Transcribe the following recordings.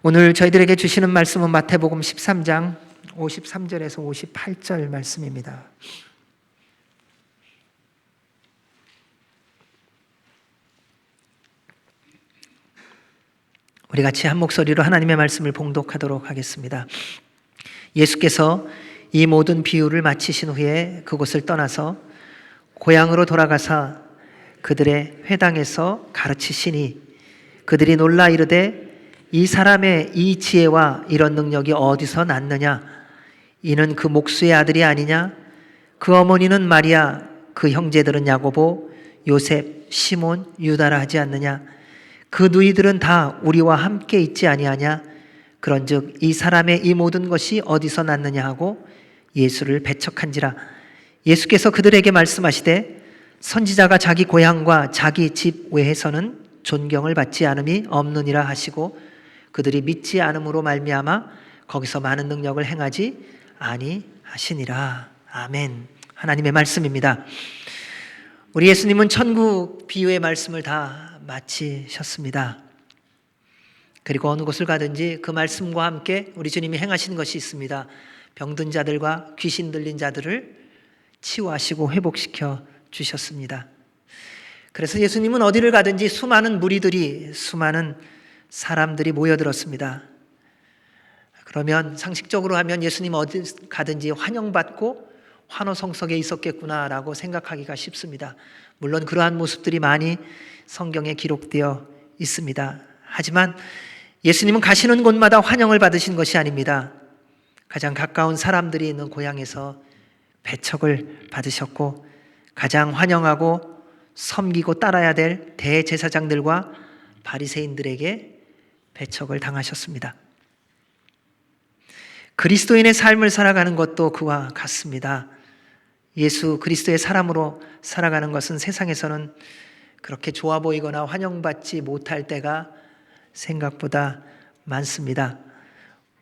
오늘 저희들에게 주시는 말씀은 마태복음 13장 53절에서 58절 말씀입니다. 우리 같이 한 목소리로 하나님의 말씀을 봉독하도록 하겠습니다. 예수께서 이 모든 비유를 마치신 후에 그곳을 떠나서 고향으로 돌아가사 그들의 회당에서 가르치시니 그들이 놀라 이르되 이 사람의 이 지혜와 이런 능력이 어디서 났느냐? 이는 그 목수의 아들이 아니냐? 그 어머니는 마리아, 그 형제들은 야고보, 요셉, 시몬, 유다라 하지 않느냐? 그 누이들은 다 우리와 함께 있지 아니하냐? 그런즉 이 사람의 이 모든 것이 어디서 났느냐 하고 예수를 배척한지라. 예수께서 그들에게 말씀하시되 선지자가 자기 고향과 자기 집 외에서는 존경을 받지 않음이 없느니라 하시고 그들이 믿지 않음으로 말미암아 거기서 많은 능력을 행하지 아니하시니라. 아멘. 하나님의 말씀입니다. 우리 예수님은 천국 비유의 말씀을 다 마치셨습니다. 그리고 어느 곳을 가든지 그 말씀과 함께 우리 주님이 행하신 것이 있습니다. 병든 자들과 귀신 들린 자들을 치유하시고 회복시켜 주셨습니다. 그래서 예수님은 어디를 가든지 수많은 무리들이, 수많은 사람들이 모여들었습니다. 그러면 상식적으로 하면 예수님 어디 가든지 환영받고 환호성석에 있었겠구나라고 생각하기가 쉽습니다. 물론 그러한 모습들이 많이 성경에 기록되어 있습니다. 하지만 예수님은 가시는 곳마다 환영을 받으신 것이 아닙니다. 가장 가까운 사람들이 있는 고향에서 배척을 받으셨고 가장 환영하고 섬기고 따라야 될 대제사장들과 바리새인들에게 배척을 당하셨습니다. 그리스도인의 삶을 살아가는 것도 그와 같습니다. 예수 그리스도의 사람으로 살아가는 것은 세상에서는 그렇게 좋아 보이거나 환영받지 못할 때가 생각보다 많습니다.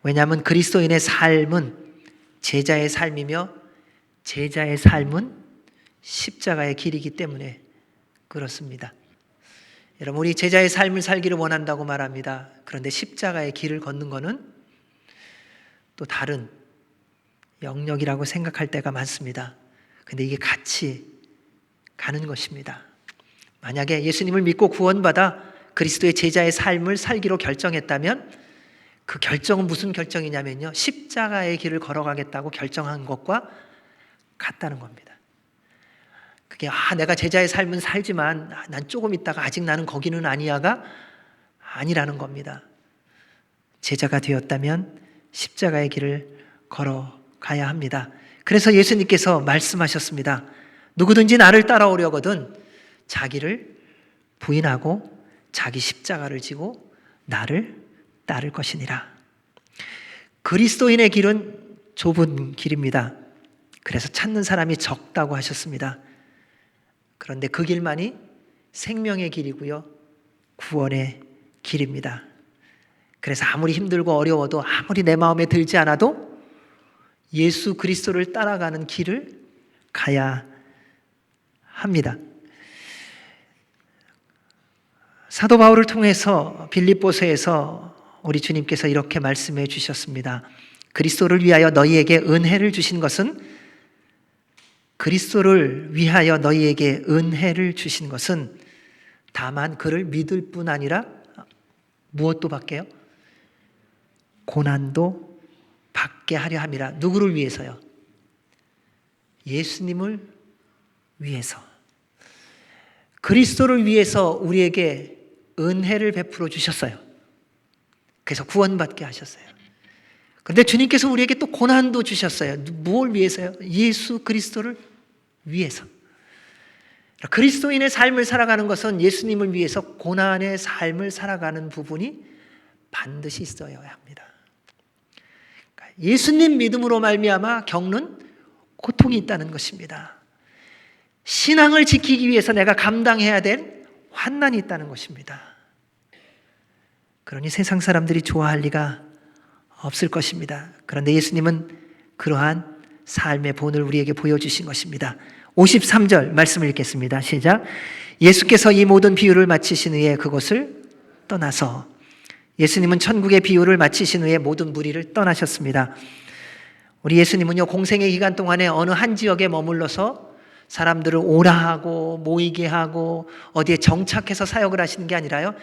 왜냐하면 그리스도인의 삶은 제자의 삶이며 제자의 삶은 십자가의 길이기 때문에 그렇습니다. 여러분, 우리 제자의 삶을 살기를 원한다고 말합니다. 그런데 십자가의 길을 걷는 것은 또 다른 영역이라고 생각할 때가 많습니다. 근데 이게 같이 가는 것입니다. 만약에 예수님을 믿고 구원받아 그리스도의 제자의 삶을 살기로 결정했다면 그 결정은 무슨 결정이냐면요, 십자가의 길을 걸어가겠다고 결정한 것과 같다는 겁니다. 그게 내가 제자의 삶은 살지만 난 조금 있다가 아직 나는 거기는 아니야가 아니라는 겁니다. 제자가 되었다면 십자가의 길을 걸어가야 합니다. 그래서 예수님께서 말씀하셨습니다. 누구든지 나를 따라오려거든 자기를 부인하고 자기 십자가를 지고 나를 따를 것이니라. 그리스도인의 길은 좁은 길입니다. 그래서 찾는 사람이 적다고 하셨습니다. 그런데 그 길만이 생명의 길이고요, 구원의 길입니다. 그래서 아무리 힘들고 어려워도 아무리 내 마음에 들지 않아도 예수 그리스도를 따라가는 길을 가야 합니다. 사도 바울을 통해서 빌립보서에서 우리 주님께서 이렇게 말씀해 주셨습니다. 그리스도를 위하여 너희에게 은혜를 주신 것은 그리스도를 위하여 너희에게 은혜를 주신 것은 다만 그를 믿을 뿐 아니라 무엇도 받게요? 고난도 받게 하려 함이라. 누구를 위해서요? 예수님을 위해서. 그리스도를 위해서 우리에게 은혜를 베풀어 주셨어요. 그래서 구원받게 하셨어요. 그런데 주님께서 우리에게 또 고난도 주셨어요. 무엇을 위해서요? 예수 그리스도를 위해서. 그리스도인의 삶을 살아가는 것은 예수님을 위해서 고난의 삶을 살아가는 부분이 반드시 있어야 합니다. 예수님 믿음으로 말미암아 겪는 고통이 있다는 것입니다. 신앙을 지키기 위해서 내가 감당해야 될 환난이 있다는 것입니다. 그러니 세상 사람들이 좋아할 리가 없을 것입니다. 그런데 예수님은 그러한 삶의 본을 우리에게 보여주신 것입니다. 53절 말씀을 읽겠습니다. 시작. 예수께서 이 모든 비유를 마치신 후에 그곳을 떠나서 예수님은 천국의 비유를 마치신 후에 모든 무리를 떠나셨습니다. 우리 예수님은요, 공생의 기간 동안에 어느 한 지역에 머물러서 사람들을 오라 하고 모이게 하고 어디에 정착해서 사역을 하시는 게 아니라요,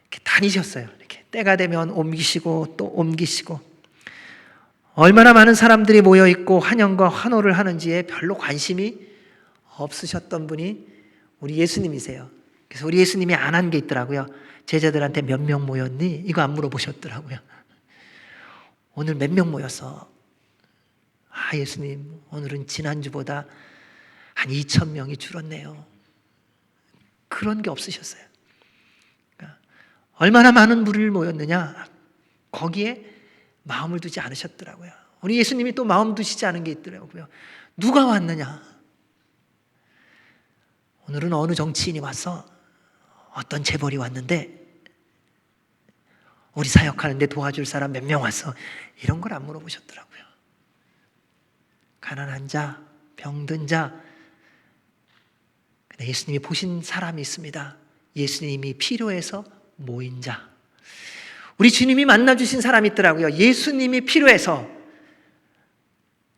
이렇게 다니셨어요. 이렇게 때가 되면 옮기시고 또 옮기시고, 얼마나 많은 사람들이 모여 있고 환영과 환호를 하는지에 별로 관심이 없으셨던 분이 우리 예수님이세요. 그래서 우리 예수님이 안 한 게 있더라고요. 제자들한테 몇 명 모였니? 이거 안 물어보셨더라고요. 오늘 몇 명 모였어? 예수님, 오늘은 지난주보다 한 2,000명이 줄었네요. 그런 게 없으셨어요. 그러니까 얼마나 많은 무리를 모였느냐, 거기에 마음을 두지 않으셨더라고요. 우리 예수님이 또 마음 두시지 않은 게 있더라고요. 누가 왔느냐? 오늘은 어느 정치인이 왔어? 어떤 재벌이 왔는데 우리 사역하는데 도와줄 사람 몇 명 왔어? 이런 걸 안 물어보셨더라고요. 가난한 자, 병든 자. 근데 예수님이 보신 사람이 있습니다. 예수님이 필요해서 모인 자. 우리 주님이 만나주신 사람이 있더라고요. 예수님이 필요해서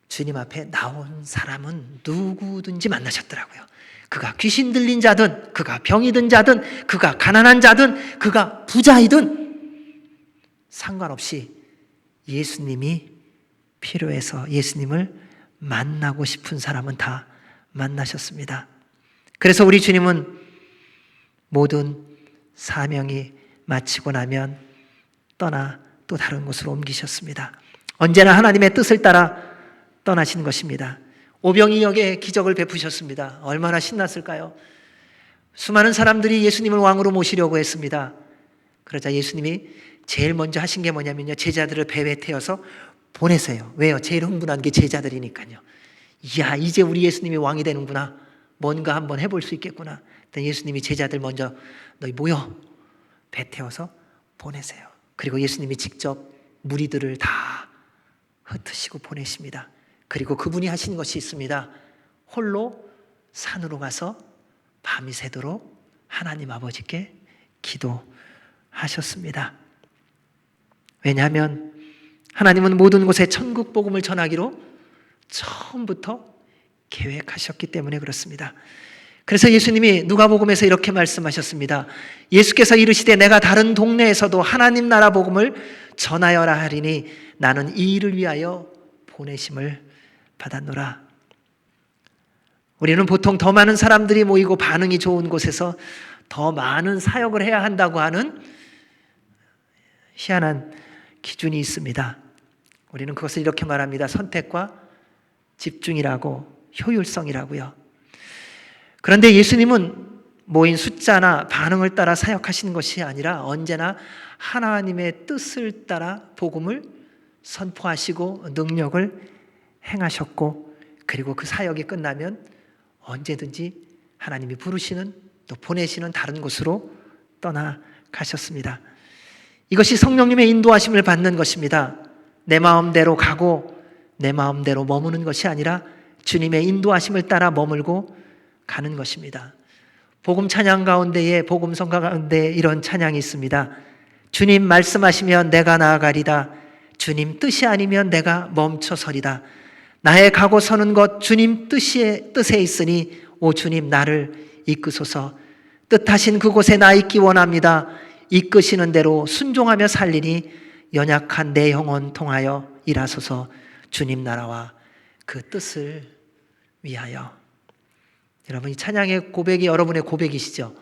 주님 앞에 나온 사람은 누구든지 만나셨더라고요. 그가 귀신 들린 자든, 그가 병이 든 자든, 그가 가난한 자든, 그가 부자이든 상관없이 예수님이 필요해서 예수님을 만나고 싶은 사람은 다 만나셨습니다. 그래서 우리 주님은 모든 사명이 마치고 나면 떠나 또 다른 곳으로 옮기셨습니다. 언제나 하나님의 뜻을 따라 떠나신 것입니다. 오병이어게 기적을 베푸셨습니다. 얼마나 신났을까요? 수많은 사람들이 예수님을 왕으로 모시려고 했습니다. 그러자 예수님이 제일 먼저 하신 게 뭐냐면요, 제자들을 배에 태워서 보내세요. 왜요? 제일 흥분한 게 제자들이니까요. 이야, 이제 우리 예수님이 왕이 되는구나. 뭔가 한번 해볼 수 있겠구나. 예수님이 제자들 먼저 너희 모여, 배 태워서 보내세요. 그리고 예수님이 직접 무리들을 다 흩으시고 보내십니다. 그리고 그분이 하신 것이 있습니다. 홀로 산으로 가서 밤이 새도록 하나님 아버지께 기도하셨습니다. 왜냐하면 하나님은 모든 곳에 천국 복음을 전하기로 처음부터 계획하셨기 때문에 그렇습니다. 그래서 예수님이 누가복음에서 이렇게 말씀하셨습니다. 예수께서 이르시되 내가 다른 동네에서도 하나님 나라 복음을 전하여라 하리니 나는 이 일을 위하여 보내심을 받았노라. 우리는 보통 더 많은 사람들이 모이고 반응이 좋은 곳에서 더 많은 사역을 해야 한다고 하는 희한한 기준이 있습니다. 우리는 그것을 이렇게 말합니다. 선택과 집중이라고, 효율성이라고요. 그런데 예수님은 모인 숫자나 반응을 따라 사역하시는 것이 아니라 언제나 하나님의 뜻을 따라 복음을 선포하시고 능력을 행하셨고, 그리고 그 사역이 끝나면 언제든지 하나님이 부르시는, 또 보내시는 다른 곳으로 떠나가셨습니다. 이것이 성령님의 인도하심을 받는 것입니다. 내 마음대로 가고 내 마음대로 머무는 것이 아니라 주님의 인도하심을 따라 머물고 가는 것입니다. 복음 찬양 가운데에, 복음성가 가운데 이런 찬양이 있습니다. 주님 말씀하시면 내가 나아가리다. 주님 뜻이 아니면 내가 멈춰서리다. 나의 가고 서는 것 주님 뜻에 있으니 오 주님 나를 이끄소서. 뜻하신 그곳에 나 있기 원합니다. 이끄시는 대로 순종하며 살리니 연약한 내 영혼 통하여 일하소서. 주님 나라와 그 뜻을 위하여. 여러분, 이 찬양의 고백이 여러분의 고백이시죠?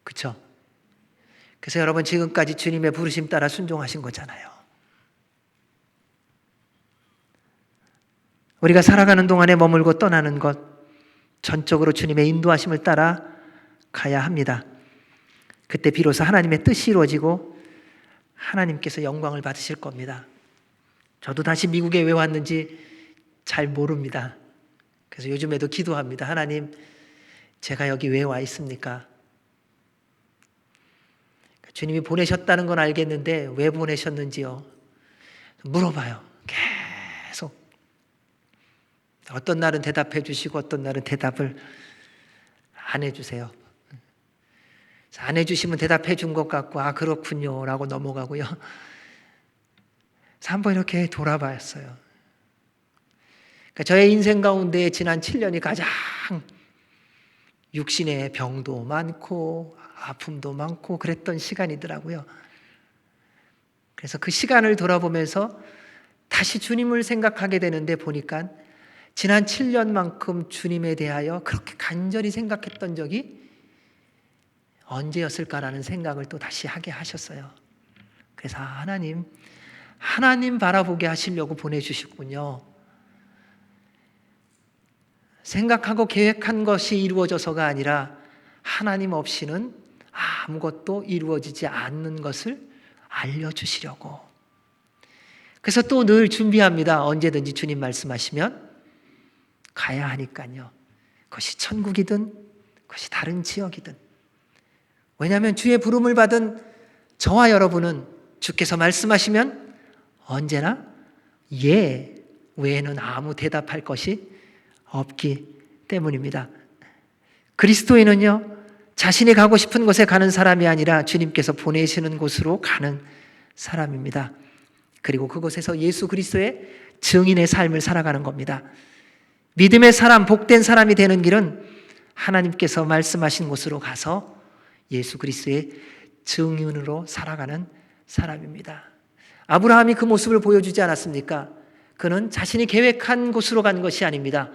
그렇죠? 그래서 여러분 지금까지 주님의 부르심 따라 순종하신 거잖아요. 우리가 살아가는 동안에 머물고 떠나는 것, 전적으로 주님의 인도하심을 따라 가야 합니다. 그때 비로소 하나님의 뜻이 이루어지고 하나님께서 영광을 받으실 겁니다. 저도 다시 미국에 왜 왔는지 잘 모릅니다. 그래서 요즘에도 기도합니다. 하나님, 제가 여기 왜 와 있습니까? 주님이 보내셨다는 건 알겠는데 왜 보내셨는지요? 물어봐요. 계속. 어떤 날은 대답해 주시고 어떤 날은 대답을 안 해주세요. 안 해주시면 대답해 준 것 같고, 아, 그렇군요. 라고 넘어가고요. 그래서 한번 이렇게 돌아봤어요. 그러니까 저의 인생 가운데 지난 7년이 가장 육신의 병도 많고, 아픔도 많고, 그랬던 시간이더라고요. 그래서 그 시간을 돌아보면서 다시 주님을 생각하게 되는데 보니까 지난 7년만큼 주님에 대하여 그렇게 간절히 생각했던 적이 언제였을까라는 생각을 또 다시 하게 하셨어요. 그래서 하나님 바라보게 하시려고 보내주셨군요. 생각하고 계획한 것이 이루어져서가 아니라 하나님 없이는 아무것도 이루어지지 않는 것을 알려주시려고. 그래서 또 늘 준비합니다. 언제든지 주님 말씀하시면 가야 하니까요. 그것이 천국이든 그것이 다른 지역이든. 왜냐하면 주의 부름을 받은 저와 여러분은 주께서 말씀하시면 언제나 예 외에는 아무 대답할 것이 없기 때문입니다. 그리스도인은요, 자신이 가고 싶은 곳에 가는 사람이 아니라 주님께서 보내시는 곳으로 가는 사람입니다. 그리고 그곳에서 예수 그리스도의 증인의 삶을 살아가는 겁니다. 믿음의 사람, 복된 사람이 되는 길은 하나님께서 말씀하신 곳으로 가서 예수 그리스도의 증인으로 살아가는 사람입니다. 아브라함이 그 모습을 보여주지 않았습니까? 그는 자신이 계획한 곳으로 간 것이 아닙니다.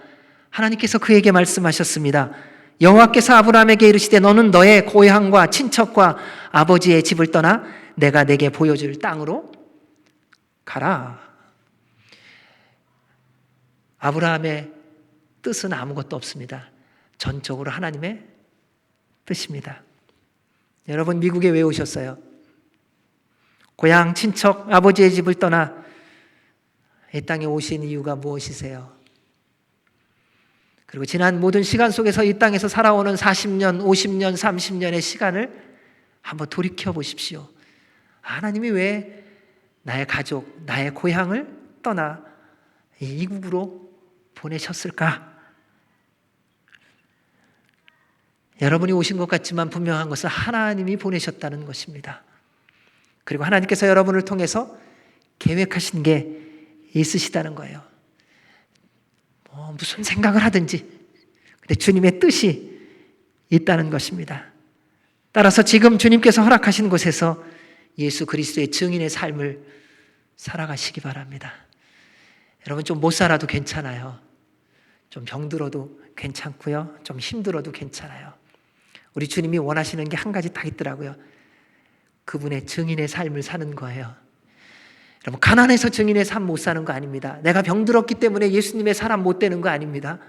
하나님께서 그에게 말씀하셨습니다. 여호와께서 아브라함에게 이르시되 너는 너의 고향과 친척과 아버지의 집을 떠나 내가 내게 보여줄 땅으로 가라. 아브라함의 뜻은 아무것도 없습니다. 전적으로 하나님의 뜻입니다. 여러분, 미국에 왜 오셨어요? 고향, 친척, 아버지의 집을 떠나 이 땅에 오신 이유가 무엇이세요? 그리고 지난 모든 시간 속에서 이 땅에서 살아오는 40년, 50년, 30년의 시간을 한번 돌이켜 보십시오. 하나님이 왜 나의 가족, 나의 고향을 떠나 이국으로 보내셨을까? 여러분이 오신 것 같지만 분명한 것은 하나님이 보내셨다는 것입니다. 그리고 하나님께서 여러분을 통해서 계획하신 게 있으시다는 거예요. 무슨 생각을 하든지 근데 주님의 뜻이 있다는 것입니다. 따라서 지금 주님께서 허락하신 곳에서 예수 그리스도의 증인의 삶을 살아가시기 바랍니다. 여러분, 좀 못 살아도 괜찮아요. 좀 병들어도 괜찮고요. 좀 힘들어도 괜찮아요. 우리 주님이 원하시는 게 한 가지 딱 있더라고요. 그분의 증인의 삶을 사는 거예요. 여러분, 가난해서 증인의 삶 못 사는 거 아닙니다. 내가 병들었기 때문에 예수님의 사람 못 되는 거 아닙니다.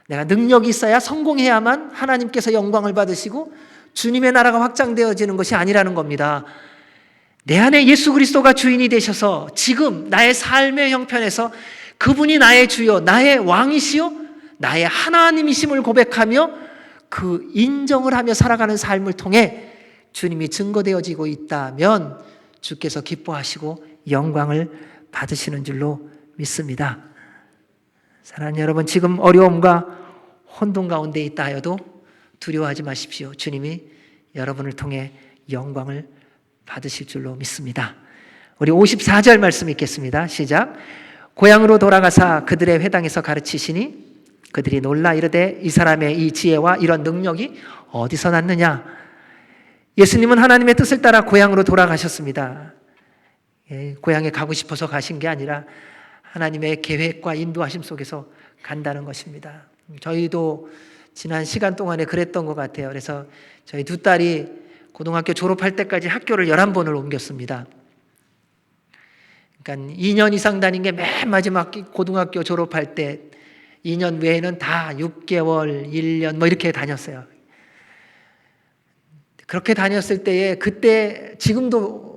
내가 능력이 있어야 성공해야만 하나님께서 영광을 받으시고 주님의 나라가 확장되어지는 것이 아니라는 겁니다. 내 안에 예수 그리스도가 주인이 되셔서 지금 나의 삶의 형편에서 그분이 나의 주요, 나의 왕이시요, 나의 하나님이심을 고백하며 그 인정을 하며 살아가는 삶을 통해 주님이 증거되어지고 있다면 주께서 기뻐하시고 영광을 받으시는 줄로 믿습니다. 사랑하는 여러분, 지금 어려움과 혼돈 가운데 있다 하여도 두려워하지 마십시오. 주님이 여러분을 통해 영광을 받으실 줄로 믿습니다. 우리 54절 말씀 읽겠습니다. 시작. 고향으로 돌아가사 그들의 회당에서 가르치시니 그들이 놀라 이르되 이 사람의 이 지혜와 이런 능력이 어디서 났느냐. 예수님은 하나님의 뜻을 따라 고향으로 돌아가셨습니다. 고향에 가고 싶어서 가신 게 아니라 하나님의 계획과 인도하심 속에서 간다는 것입니다. 저희도 지난 시간 동안에 그랬던 것 같아요. 그래서 저희 두 딸이 고등학교 졸업할 때까지 학교를 11번을 옮겼습니다. 그러니까 2년 이상 다닌 게 맨 마지막 고등학교 졸업할 때 2년 외에는 다 6개월, 1년 뭐 이렇게 다녔어요. 그렇게 다녔을 때에 그때 지금도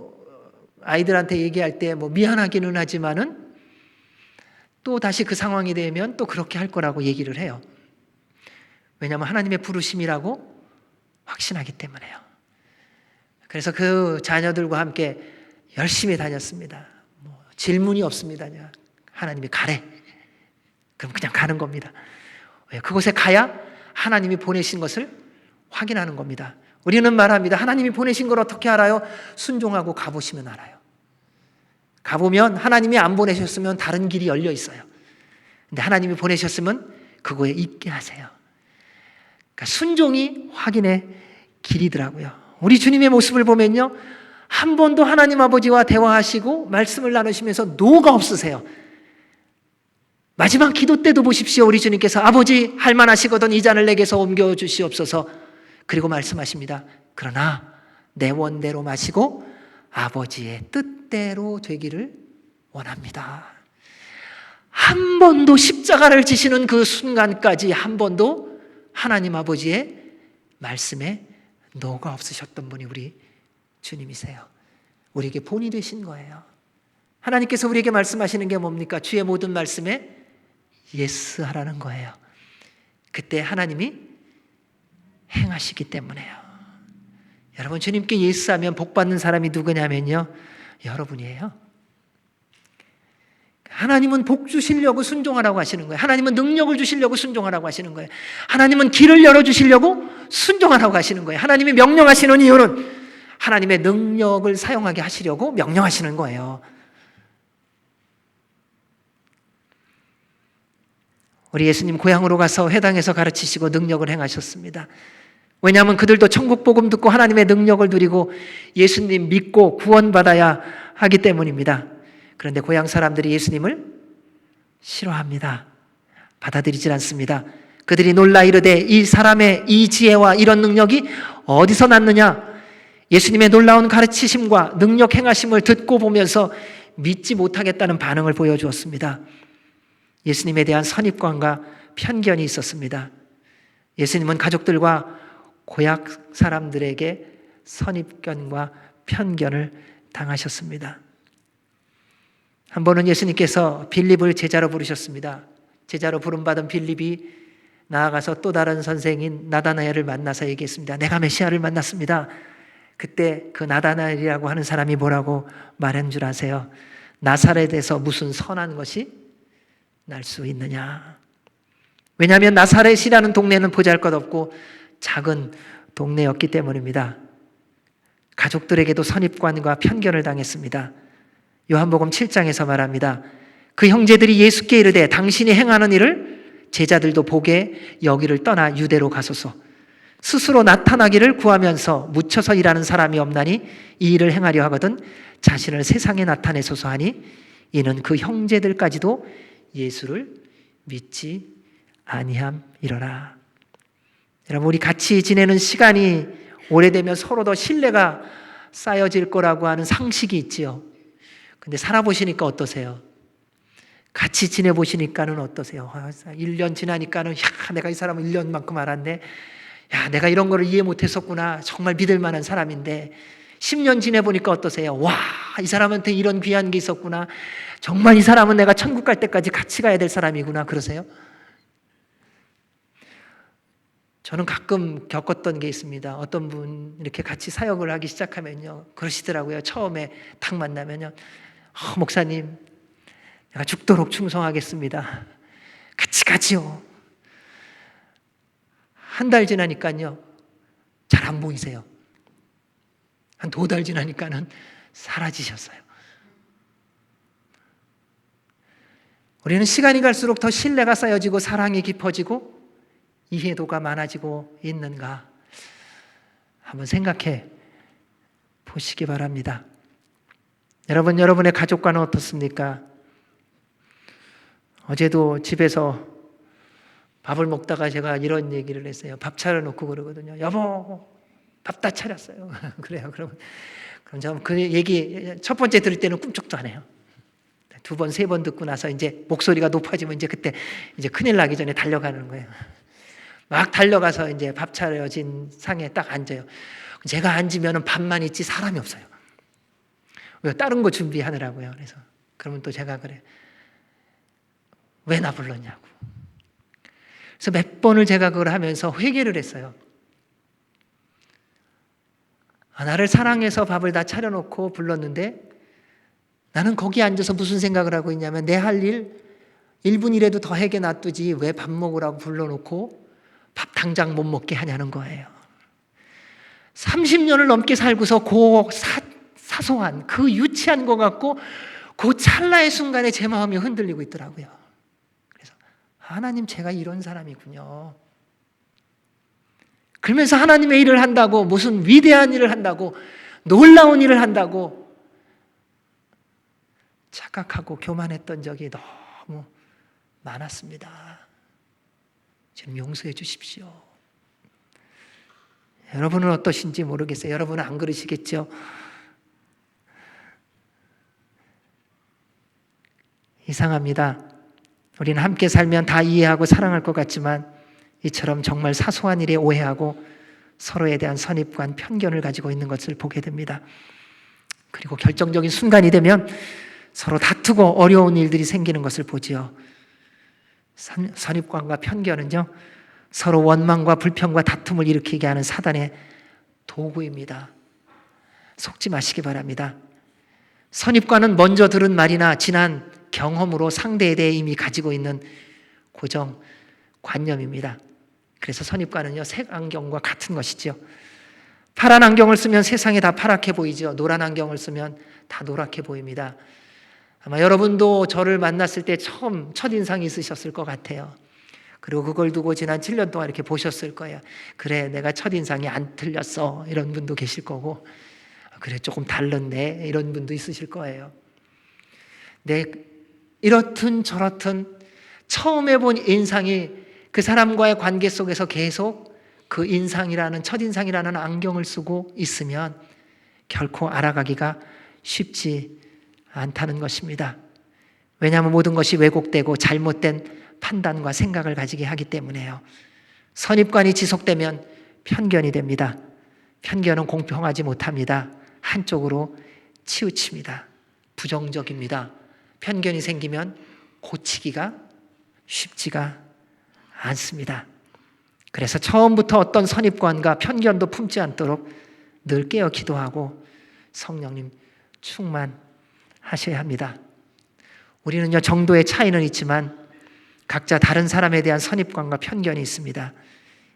아이들한테 얘기할 때 뭐 미안하기는 하지만은 또 다시 그 상황이 되면 또 그렇게 할 거라고 얘기를 해요. 왜냐하면 하나님의 부르심이라고 확신하기 때문에요. 그래서 그 자녀들과 함께 열심히 다녔습니다. 뭐 질문이 없습니다. 하나님이 가래. 그럼 그냥 가는 겁니다. 왜? 그곳에 가야 하나님이 보내신 것을 확인하는 겁니다. 우리는 말합니다. 하나님이 보내신 걸 어떻게 알아요? 순종하고 가보시면 알아요. 가보면 하나님이 안 보내셨으면 다른 길이 열려 있어요. 근데 하나님이 보내셨으면 그거에 있게 하세요. 그러니까 순종이 확인의 길이더라고요. 우리 주님의 모습을 보면요, 한 번도 하나님 아버지와 대화하시고 말씀을 나누시면서 노가 없으세요. 마지막 기도 때도 보십시오. 우리 주님께서 아버지 할만하시거든 이 잔을 내게서 옮겨 주시옵소서. 그리고 말씀하십니다. 그러나 내 원대로 마시고 아버지의 뜻대로 되기를 원합니다. 한 번도 십자가를 지시는 그 순간까지 한 번도 하나님 아버지의 말씀에 노가 없으셨던 분이 우리 주님이세요. 우리에게 본이 되신 거예요. 하나님께서 우리에게 말씀하시는 게 뭡니까? 주의 모든 말씀에 예스 하라는 거예요. 그때 하나님이 행하시기 때문에요. 여러분, 주님께 예스하면 복받는 사람이 누구냐면요, 여러분이에요. 하나님은 복 주시려고 순종하라고 하시는 거예요. 하나님은 능력을 주시려고 순종하라고 하시는 거예요. 하나님은 길을 열어주시려고 순종하라고 하시는 거예요. 하나님이 명령하시는 이유는 하나님의 능력을 사용하게 하시려고 명령하시는 거예요. 우리 예수님 고향으로 가서 회당에서 가르치시고 능력을 행하셨습니다. 왜냐하면 그들도 천국 복음 듣고 하나님의 능력을 누리고 예수님 믿고 구원받아야 하기 때문입니다. 그런데 고향 사람들이 예수님을 싫어합니다. 받아들이질 않습니다. 그들이 놀라 이르되 이 사람의 이 지혜와 이런 능력이 어디서 났느냐? 예수님의 놀라운 가르치심과 능력 행하심을 듣고 보면서 믿지 못하겠다는 반응을 보여주었습니다. 예수님에 대한 선입관과 편견이 있었습니다. 예수님은 가족들과 고향 사람들에게 선입견과 편견을 당하셨습니다. 한 번은 예수님께서 빌립을 제자로 부르셨습니다. 제자로 부름받은 빌립이 나아가서 또 다른 선생인 나다나엘을 만나서 얘기했습니다. 내가 메시아를 만났습니다. 그때 그 나다나엘이라고 하는 사람이 뭐라고 말한 줄 아세요? 나사렛에서 무슨 선한 것이 날 수 있느냐? 왜냐하면 나사렛이라는 동네는 보잘것없고 작은 동네였기 때문입니다. 가족들에게도 선입관과 편견을 당했습니다. 요한복음 7장에서 말합니다. 그 형제들이 예수께 이르되 당신이 행하는 일을 제자들도 보게 여기를 떠나 유대로 가소서. 스스로 나타나기를 구하면서 묻혀서 일하는 사람이 없나니 이 일을 행하려 하거든 자신을 세상에 나타내소서 하니 이는 그 형제들까지도 예수를 믿지 아니함이러라. 여러분, 우리 같이 지내는 시간이 오래되면 서로 더 신뢰가 쌓여질 거라고 하는 상식이 있지요. 근데 살아보시니까 어떠세요? 같이 지내보시니까는 어떠세요? 1년 지나니까는 야, 내가 이 사람을 1년만큼 알았네. 야, 내가 이런 거를 이해 못했었구나. 정말 믿을 만한 사람인데 10년 지내보니까 어떠세요? 와, 이 사람한테 이런 귀한 게 있었구나. 정말 이 사람은 내가 천국 갈 때까지 같이 가야 될 사람이구나. 그러세요? 저는 가끔 겪었던 게 있습니다. 어떤 분 이렇게 같이 사역을 하기 시작하면요, 그러시더라고요. 처음에 딱 만나면요, 목사님, 내가 죽도록 충성하겠습니다. 같이 가지요. 한 달 지나니까요, 잘 안 보이세요. 한 2달 지나니까는 사라지셨어요. 우리는 시간이 갈수록 더 신뢰가 쌓여지고 사랑이 깊어지고 이해도가 많아지고 있는가 한번 생각해 보시기 바랍니다. 여러분, 여러분의 가족과는 어떻습니까? 어제도 집에서 밥을 먹다가 제가 이런 얘기를 했어요. 밥 차려놓고 그러거든요. 여보, 밥 다 차렸어요. 그래요. 그럼 저는 그 얘기 첫 번째 들을 때는 꿈쩍도 안 해요. 2번, 3번 듣고 나서 이제 목소리가 높아지면 이제 그때 이제 큰일 나기 전에 달려가는 거예요. 막 달려가서 이제 밥 차려진 상에 딱 앉아요. 제가 앉으면 밥만 있지 사람이 없어요. 왜? 다른 거 준비하느라고요. 그래서 그러면 또 제가 그래. 왜 나 불렀냐고. 그래서 몇 번을 제가 그걸 하면서 회개를 했어요. 나를 사랑해서 밥을 다 차려놓고 불렀는데 나는 거기 앉아서 무슨 생각을 하고 있냐면 내 할 일 1분이라도 더 해게 놔두지 왜 밥 먹으라고 불러놓고 밥 당장 못 먹게 하냐는 거예요. 30년을 넘게 살고서 사소한 그 유치한 것 같고 그 찰나의 순간에 제 마음이 흔들리고 있더라고요. 그래서 하나님, 제가 이런 사람이군요. 그러면서 하나님의 일을 한다고, 무슨 위대한 일을 한다고, 놀라운 일을 한다고 착각하고 교만했던 적이 너무 많았습니다. 좀 용서해 주십시오. 여러분은 어떠신지 모르겠어요. 여러분은 안 그러시겠죠? 이상합니다. 우리는 함께 살면 다 이해하고 사랑할 것 같지만 이처럼 정말 사소한 일에 오해하고 서로에 대한 선입관, 편견을 가지고 있는 것을 보게 됩니다. 그리고 결정적인 순간이 되면 서로 다투고 어려운 일들이 생기는 것을 보지요. 선입관과 편견은요, 서로 원망과 불평과 다툼을 일으키게 하는 사단의 도구입니다. 속지 마시기 바랍니다. 선입관은 먼저 들은 말이나 지난 경험으로 상대에 대해 이미 가지고 있는 고정관념입니다. 그래서 선입관은요, 색안경과 같은 것이죠. 파란 안경을 쓰면 세상이 다 파랗게 보이죠. 노란 안경을 쓰면 다 노랗게 보입니다. 아마 여러분도 저를 만났을 때 처음 첫인상이 있으셨을 것 같아요. 그리고 그걸 두고 지난 7년 동안 이렇게 보셨을 거예요. 그래, 내가 첫인상이 안 틀렸어. 이런 분도 계실 거고, 그래, 조금 다른데. 이런 분도 있으실 거예요. 네, 이렇든 저렇든 처음 본 인상이 그 사람과의 관계 속에서 계속 그 인상이라는, 첫인상이라는 안경을 쓰고 있으면 결코 알아가기가 쉽지 않다는 것입니다. 왜냐하면 모든 것이 왜곡되고 잘못된 판단과 생각을 가지게 하기 때문에요. 선입관이 지속되면 편견이 됩니다. 편견은 공평하지 못합니다. 한쪽으로 치우칩니다. 부정적입니다. 편견이 생기면 고치기가 쉽지가 않습니다. 그래서 처음부터 어떤 선입관과 편견도 품지 않도록 늘 깨어 기도하고 성령님 충만하셔야 합니다. 우리는요, 정도의 차이는 있지만 각자 다른 사람에 대한 선입관과 편견이 있습니다.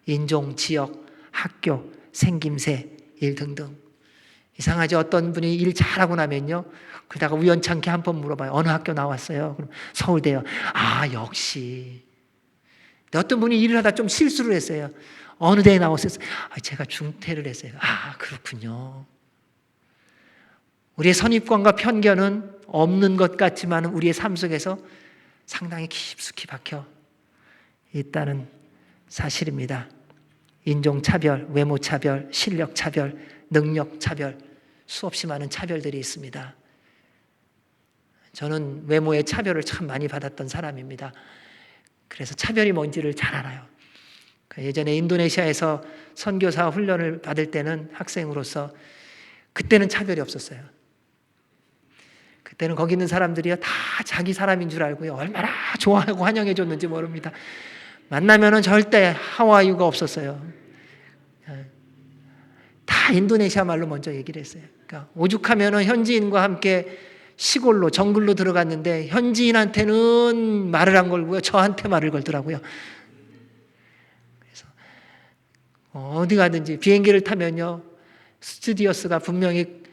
인종, 지역, 학교, 생김새, 일 등등. 이상하죠? 어떤 분이 일 잘하고 나면요, 그러다가 우연찮게 한 번 물어봐요. 어느 학교 나왔어요? 그럼 서울대요. 아, 역시. 어떤 분이 일을 하다 좀 실수를 했어요. 어느 대에 나왔어요? 아, 제가 중퇴를 했어요. 아, 그렇군요. 우리의 선입관과 편견은 없는 것 같지만 우리의 삶 속에서 상당히 깊숙이 박혀 있다는 사실입니다. 인종차별, 외모차별, 실력차별, 능력차별, 수없이 많은 차별들이 있습니다. 저는 외모의 차별을 참 많이 받았던 사람입니다. 그래서 차별이 뭔지를 잘 알아요. 예전에 인도네시아에서 선교사 훈련을 받을 때는 학생으로서 그때는 차별이 없었어요. 그때는 거기 있는 사람들이요, 다 자기 사람인 줄 알고요, 얼마나 좋아하고 환영해 줬는지 모릅니다. 만나면은 절대 하와이유가 없었어요. 다 인도네시아 말로 먼저 얘기를 했어요. 그러니까 오죽하면은 현지인과 함께 시골로 정글로 들어갔는데 현지인한테는 말을 안 걸고요, 저한테 말을 걸더라고요. 그래서 어디 가든지 비행기를 타면요, 스튜디오스가 분명히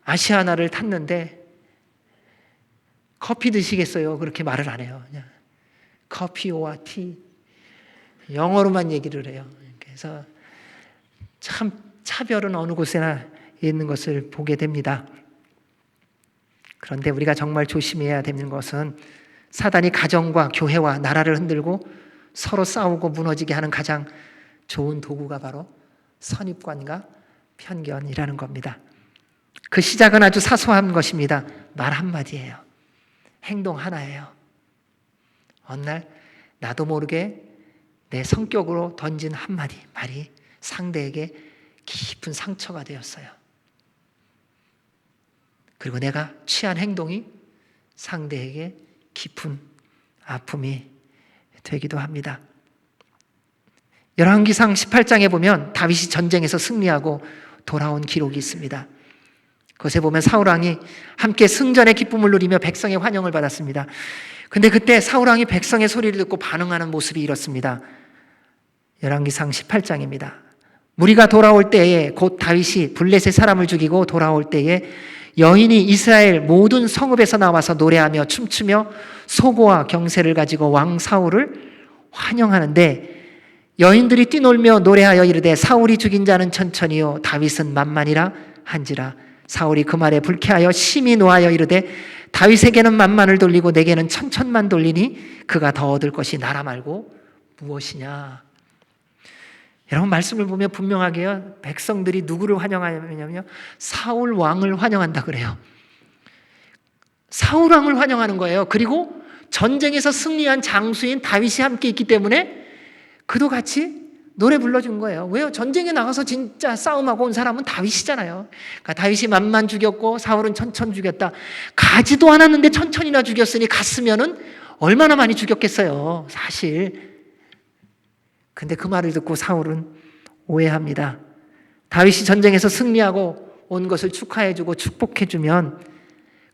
아시아나를 탔는데 커피 드시겠어요? 그렇게 말을 안 해요. 그냥 커피와 티, 영어로만 얘기를 해요. 그래서 참 차별은 어느 곳에나 있는 것을 보게 됩니다. 그런데 우리가 정말 조심해야 되는 것은 사단이 가정과 교회와 나라를 흔들고 서로 싸우고 무너지게 하는 가장 좋은 도구가 바로 선입관과 편견이라는 겁니다. 그 시작은 아주 사소한 것입니다. 말 한마디예요. 행동 하나예요. 어느 날 나도 모르게 내 성격으로 던진 한마디 말이 상대에게 깊은 상처가 되었어요. 그리고 내가 취한 행동이 상대에게 깊은 아픔이 되기도 합니다. 열왕기상 18장에 보면 다윗이 전쟁에서 승리하고 돌아온 기록이 있습니다. 그것에 보면 사울왕이 함께 승전의 기쁨을 누리며 백성의 환영을 받았습니다. 근데 그때 사울왕이 백성의 소리를 듣고 반응하는 모습이 이렇습니다. 열왕기상 18장입니다. 무리가 돌아올 때에 곧 다윗이 블레셋 사람을 죽이고 돌아올 때에 여인이 이스라엘 모든 성읍에서 나와서 노래하며 춤추며 소고와 경세를 가지고 왕 사울을 환영하는데 여인들이 뛰놀며 노래하여 이르되 사울이 죽인 자는 천천히요 다윗은 만만이라 한지라. 사울이 그 말에 불쾌하여 심히 노하여 이르되 다윗에게는 만만을 돌리고 내게는 천천만 돌리니 그가 더 얻을 것이 나라 말고 무엇이냐. 여러분 말씀을 보면 분명하게요, 백성들이 누구를 환영하냐면요, 사울 왕을 환영한다 그래요. 사울 왕을 환영하는 거예요. 그리고 전쟁에서 승리한 장수인 다윗이 함께 있기 때문에 그도 같이 노래 불러준 거예요. 왜요? 전쟁에 나가서 진짜 싸움하고 온 사람은 다윗이잖아요. 그러니까 다윗이 만만 죽였고 사울은 천천 죽였다. 가지도 않았는데 천천이나 죽였으니 갔으면은 얼마나 많이 죽였겠어요, 사실. 근데 그 말을 듣고 사울은 오해합니다. 다윗이 전쟁에서 승리하고 온 것을 축하해주고 축복해주면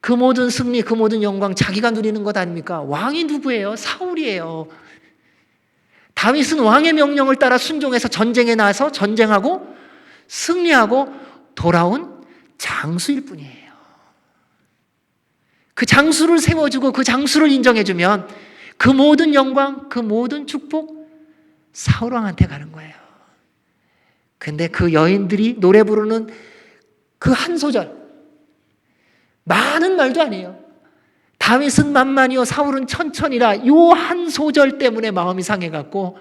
그 모든 승리, 그 모든 영광 자기가 누리는 것 아닙니까? 왕이 누구예요? 사울이에요. 다윗은 왕의 명령을 따라 순종해서 전쟁에 나서 전쟁하고 승리하고 돌아온 장수일 뿐이에요. 그 장수를 세워주고 그 장수를 인정해주면 그 모든 영광, 그 모든 축복 사울 왕한테 가는 거예요. 근데 그 여인들이 노래 부르는 그 한 소절, 많은 말도 아니에요. 다윗은 만만이요 사울은 천천이라, 요 한 소절 때문에 마음이 상해갖고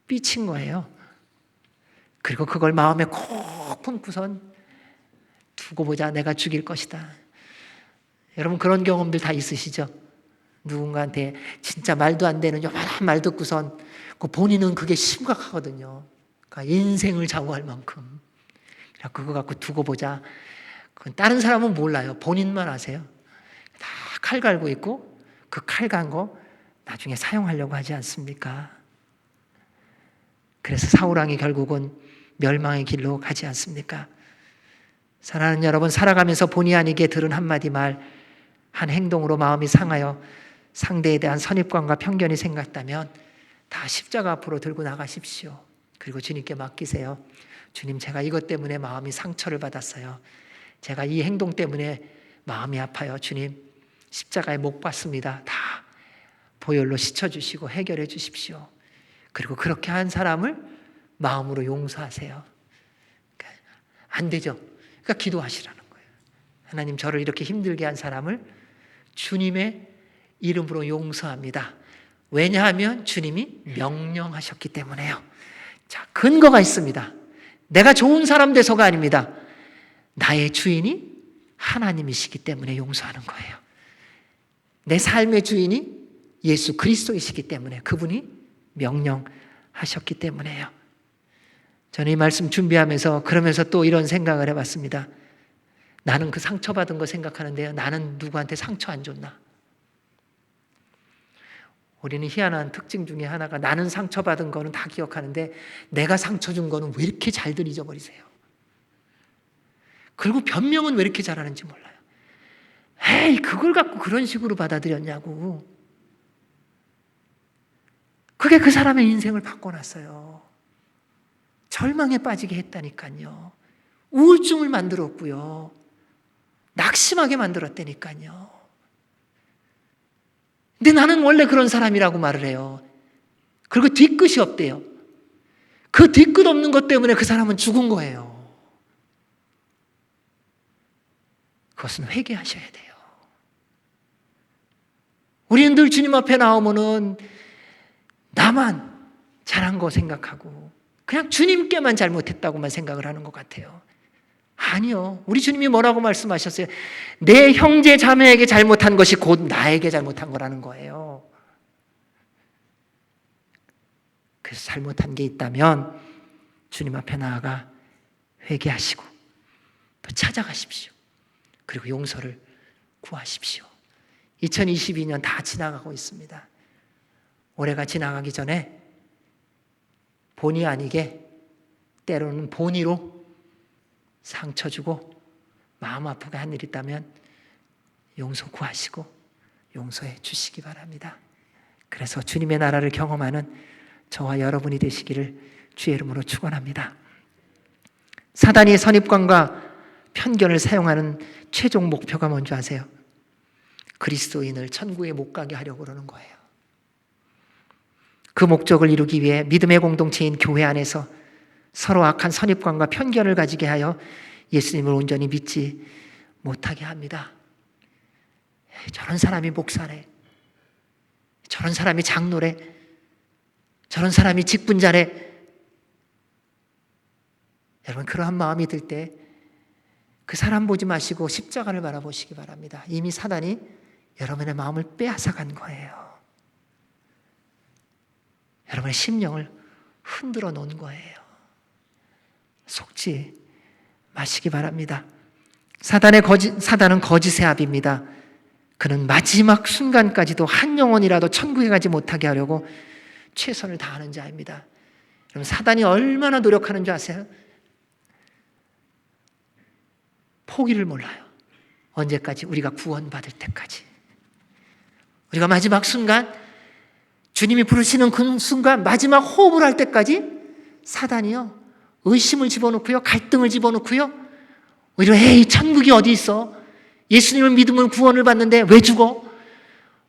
삐친 거예요. 그리고 그걸 마음에 콕 품고선 두고 보자, 내가 죽일 것이다. 여러분 그런 경험들 다 있으시죠? 누군가한테 진짜 말도 안 되는 요만한 말 듣고선 본인은 그게 심각하거든요. 그러니까 인생을 좌우할 만큼. 그거 갖고 두고 보자. 그건 다른 사람은 몰라요. 본인만 아세요. 다 칼 갈고 있고 그 칼 간 거 나중에 사용하려고 하지 않습니까? 그래서 사울 왕이 결국은 멸망의 길로 가지 않습니까? 사랑하는 여러분, 살아가면서 본의 아니게 들은 한마디 말, 한 행동으로 마음이 상하여 상대에 대한 선입관과 편견이 생겼다면 다 십자가 앞으로 들고 나가십시오. 그리고 주님께 맡기세요. 주님, 제가 이것 때문에 마음이 상처를 받았어요. 제가 이 행동 때문에 마음이 아파요. 주님, 십자가에 못 박습니다. 다 보혈로 씻어주시고 해결해 주십시오. 그리고 그렇게 한 사람을 마음으로 용서하세요. 안 되죠? 그러니까 기도하시라는 거예요. 하나님, 저를 이렇게 힘들게 한 사람을 주님의 이름으로 용서합니다. 왜냐하면 주님이 명령하셨기 때문에요. 자, 근거가 있습니다. 내가 좋은 사람 돼서가 아닙니다. 나의 주인이 하나님이시기 때문에 용서하는 거예요. 내 삶의 주인이 예수 그리스도이시기 때문에, 그분이 명령하셨기 때문에요. 저는 이 말씀 준비하면서 그러면서 또 이런 생각을 해봤습니다. 나는 그 상처받은 거 생각하는데요, 나는 누구한테 상처 안 줬나? 우리는 희한한 특징 중에 하나가, 나는 상처받은 거는 다 기억하는데 내가 상처 준 거는 왜 이렇게 잘들 잊어버리세요? 그리고 변명은 왜 이렇게 잘하는지 몰라요. 에이, 그걸 갖고 그런 식으로 받아들였냐고. 그게 그 사람의 인생을 바꿔놨어요. 절망에 빠지게 했다니까요. 우울증을 만들었고요. 낙심하게 만들었다니까요. 근데 나는 원래 그런 사람이라고 말을 해요. 그리고 뒤끝이 없대요. 그 뒤끝 없는 것 때문에 그 사람은 죽은 거예요. 그것은 회개하셔야 돼요. 우리는 늘 주님 앞에 나오면은 나만 잘한 거 생각하고 그냥 주님께만 잘못했다고만 생각을 하는 것 같아요. 아니요. 우리 주님이 뭐라고 말씀하셨어요? 내 형제 자매에게 잘못한 것이 곧 나에게 잘못한 거라는 거예요. 그래서 잘못한 게 있다면 주님 앞에 나아가 회개하시고 또 찾아가십시오. 그리고 용서를 구하십시오. 2022년 다 지나가고 있습니다. 올해가 지나가기 전에 본의 아니게, 때로는 본의로 상처 주고 마음 아프게 한 일 있다면 용서 구하시고 용서해 주시기 바랍니다. 그래서 주님의 나라를 경험하는 저와 여러분이 되시기를 주의 이름으로 축원합니다. 사단이 선입관과 편견을 사용하는 최종 목표가 뭔지 아세요? 그리스도인을 천국에 못 가게 하려고 그러는 거예요. 그 목적을 이루기 위해 믿음의 공동체인 교회 안에서 서로 악한 선입관과 편견을 가지게 하여 예수님을 온전히 믿지 못하게 합니다. 저런 사람이 목사래, 저런 사람이 장로래, 저런 사람이 직분자래. 여러분, 그러한 마음이 들 때 그 사람 보지 마시고 십자가를 바라보시기 바랍니다. 이미 사단이 여러분의 마음을 빼앗아간 거예요. 여러분의 심령을 흔들어 놓은 거예요. 속지 마시기 바랍니다. 사단은 거짓의 아비입니다. 그는 마지막 순간까지도 한 영혼이라도 천국에 가지 못하게 하려고 최선을 다하는 자입니다. 여러분, 사단이 얼마나 노력하는 줄 아세요? 포기를 몰라요. 언제까지? 우리가 구원받을 때까지. 우리가 마지막 순간, 주님이 부르시는 그 순간 마지막 호흡을 할 때까지 사단이요, 의심을 집어넣고요, 갈등을 집어넣고요, 오히려 에이, 천국이 어디 있어? 예수님을 믿으면 구원을 받는데 왜 죽어?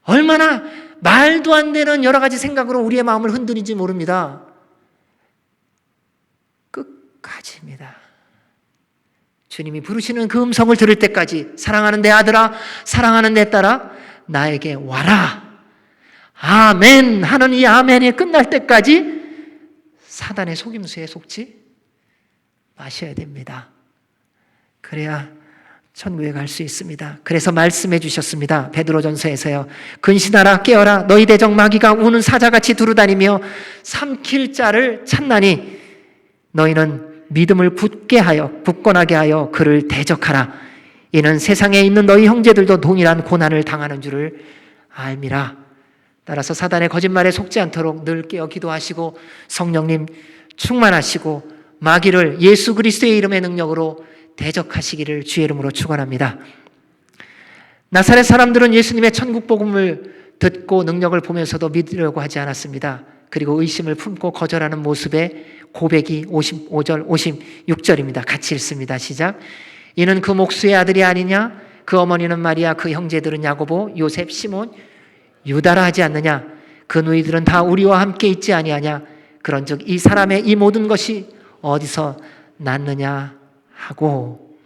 얼마나 말도 안 되는 여러 가지 생각으로 우리의 마음을 흔드는지 모릅니다. 끝까지입니다. 주님이 부르시는 그 음성을 들을 때까지, 사랑하는 내 아들아, 사랑하는 내 딸아, 나에게 와라, 아멘 하는 이 아멘이 끝날 때까지 사단의 속임수에 속지 마셔야 됩니다. 그래야 천국에 갈 수 있습니다. 그래서 말씀해 주셨습니다. 베드로전서에서요, 근신하라, 깨어라, 너희 대적 마귀가 우는 사자같이 두루다니며 삼킬 자를 찾나니 너희는 믿음을 굳건하게 하여 그를 대적하라. 이는 세상에 있는 너희 형제들도 동일한 고난을 당하는 줄을 알미라. 따라서 사단의 거짓말에 속지 않도록 늘 깨어 기도하시고 성령님 충만하시고 마귀를 예수 그리스도의 이름의 능력으로 대적하시기를 주의 이름으로 축원합니다. 나사렛 사람들은 예수님의 천국 복음을 듣고 능력을 보면서도 믿으려고 하지 않았습니다. 그리고 의심을 품고 거절하는 모습의 고백이 55절, 56절입니다. 같이 읽습니다. 시작. 이는 그 목수의 아들이 아니냐? 그 어머니는 마리아, 그 형제들은 야고보, 요셉, 시몬, 유다라 하지 않느냐? 그 누이들은 다 우리와 함께 있지 아니하냐? 그런즉 이 사람의 이 모든 것이 어디서 났느냐 하고,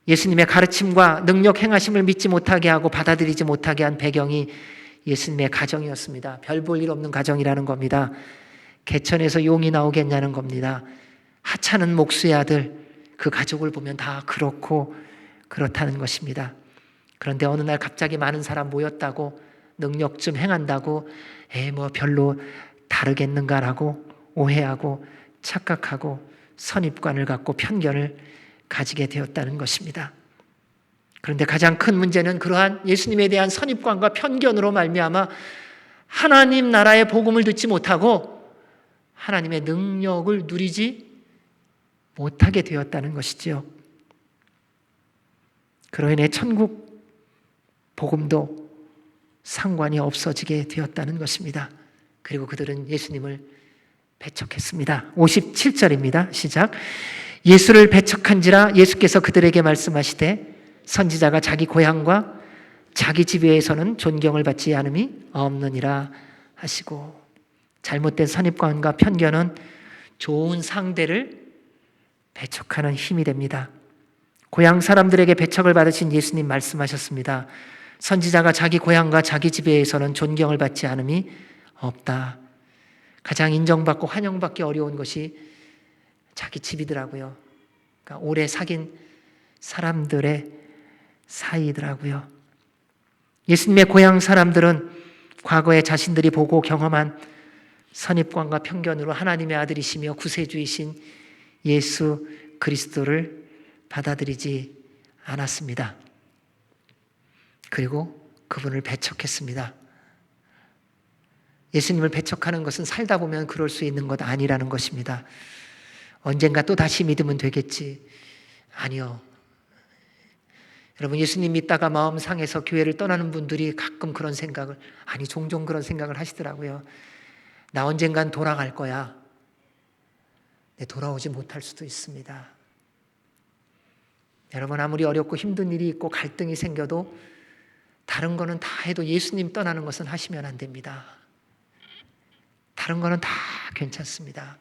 예수님의 가르침과 능력 행하심을 믿지 못하게 하고 받아들이지 못하게 한 배경이 예수님의 가정이었습니다. 별 볼 일 없는 가정이라는 겁니다. 개천에서 용이 나오겠냐는 겁니다. 하찮은 목수의 아들, 그 가족을 보면 다 그렇다는 것입니다. 그런데 어느 날 갑자기 많은 사람 모였다고, 능력 좀 행한다고 뭐 별로 다르겠는가라고 오해하고 착각하고 선입관을 갖고 편견을 가지게 되었다는 것입니다. 그런데 가장 큰 문제는 그러한 예수님에 대한 선입관과 편견으로 말미암아 하나님 나라의 복음을 듣지 못하고 하나님의 능력을 누리지 못하게 되었다는 것이지요. 그로 인해 천국 복음도 상관이 없어지게 되었다는 것입니다. 그리고 그들은 예수님을 배척했습니다. 57절입니다. 시작. 예수를 배척한지라 예수께서 그들에게 말씀하시되 선지자가 자기 고향과 자기 집에서는 존경을 받지 않음이 없느니라 하시고, 잘못된 선입관과 편견은 좋은 상대를 배척하는 힘이 됩니다. 고향 사람들에게 배척을 받으신 예수님 말씀하셨습니다. 선지자가 자기 고향과 자기 집에서는 존경을 받지 않음이 없다. 가장 인정받고 환영받기 어려운 것이 자기 집이더라고요. 그러니까 오래 사귄 사람들의 사이더라고요. 예수님의 고향 사람들은 과거에 자신들이 보고 경험한 선입관과 편견으로 하나님의 아들이시며 구세주이신 예수 그리스도를 받아들이지 않았습니다. 그리고 그분을 배척했습니다. 예수님을 배척하는 것은 살다 보면 그럴 수 있는 것 아니라는 것입니다. 언젠가 또 다시 믿으면 되겠지. 아니요. 여러분, 예수님 믿다가 마음 상해서 교회를 떠나는 분들이 가끔 그런 생각을, 종종 그런 생각을 하시더라고요. 나 언젠간 돌아갈 거야. 네, 돌아오지 못할 수도 있습니다. 여러분, 아무리 어렵고 힘든 일이 있고 갈등이 생겨도 다른 거는 다 해도 예수님 떠나는 것은 하시면 안 됩니다. 다른 거는 다 괜찮습니다.